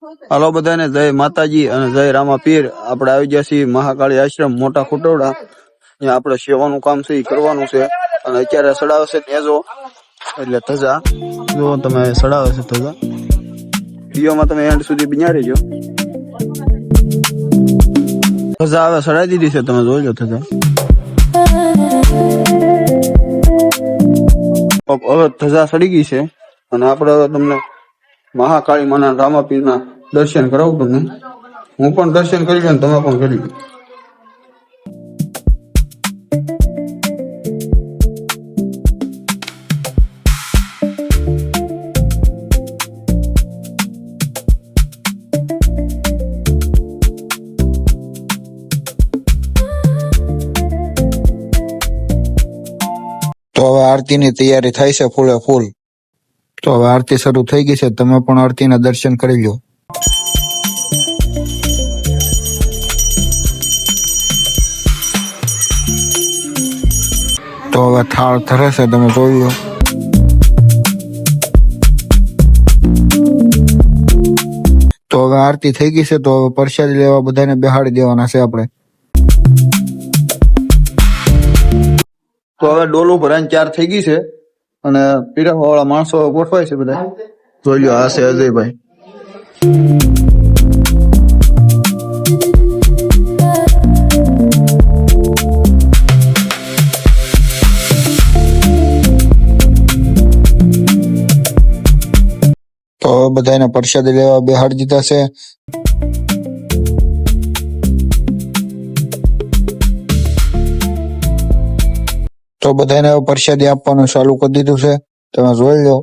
હાલો બધાને જય માતાજી અને જય રામાપીર। આપણે આવી ગયા છીએ મહાકાળી આશ્રમ મોટા ખોટોડા। ત્યાં આપણે સેવાનું કામ છે એ કરવાનું છે અને અત્યારે સડાવે છે નેજો એટલે ધજા જો તમે સડાવે છે ધજા। વિડીયોમાં તમે એન્ડ સુધી બન્યા રહેજો। ધજા હવે સડાઈ દીધી છે, તમે જોઈ લો ધજા। હવે ધજા સડી ગઈ છે અને આપણે હવે તમને મહાકાળી માના રામાપીરના દર્શન કરાવું તમને। હું પણ દર્શન કરી લઉં, તમે પણ કરી લો। તો હવે આરતીની તૈયારી થાય છે ફૂલે ફૂલ। તો હવે આરતી શરૂ થઈ ગઈ છે, તમે પણ આરતીના દર્શન કરી લો। તો હવે થાળ ધરે છે, તમે જોઈ લો। તો હવે આરતી થઈ ગઈ છે, તો હવે પ્રસાદી લેવા બધાને બેહાડી દેવાના છે આપણે। તો હવે ડોલું ભરાઈને 4 થઈ ગઈ છે અને પીરસવા વાળા માણસો ગોઠવાય છે બધા। જોઈ લો, આ છે અજયભાઈ। તો હવે બધાને પ્રસાદી લેવા બેહાડી દીધા છે। તો બધાને હવે પ્રસાદી આપવાનું ચાલુ કરી દીધું છે, તમે જોઈ લો।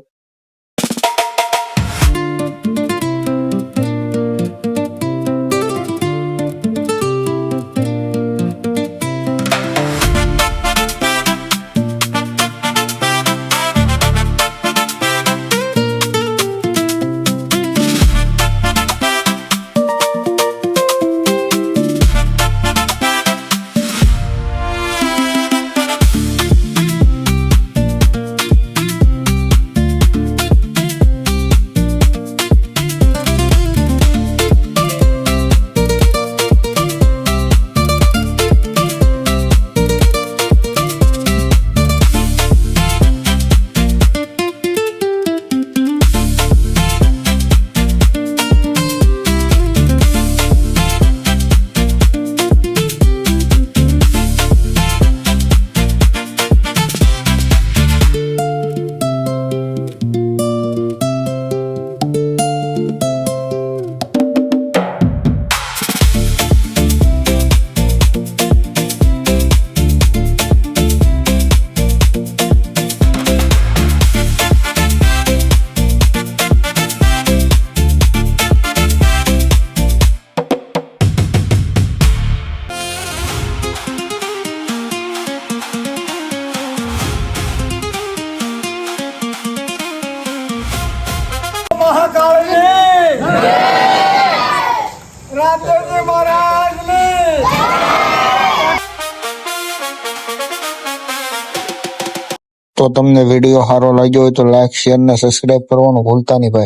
તો તમને વિડીયો સારો લાગ્યો હોય તો લાઈક, શેર ને સબસ્ક્રાઇબ કરવાનું ભૂલતા નહીં ભાઈ।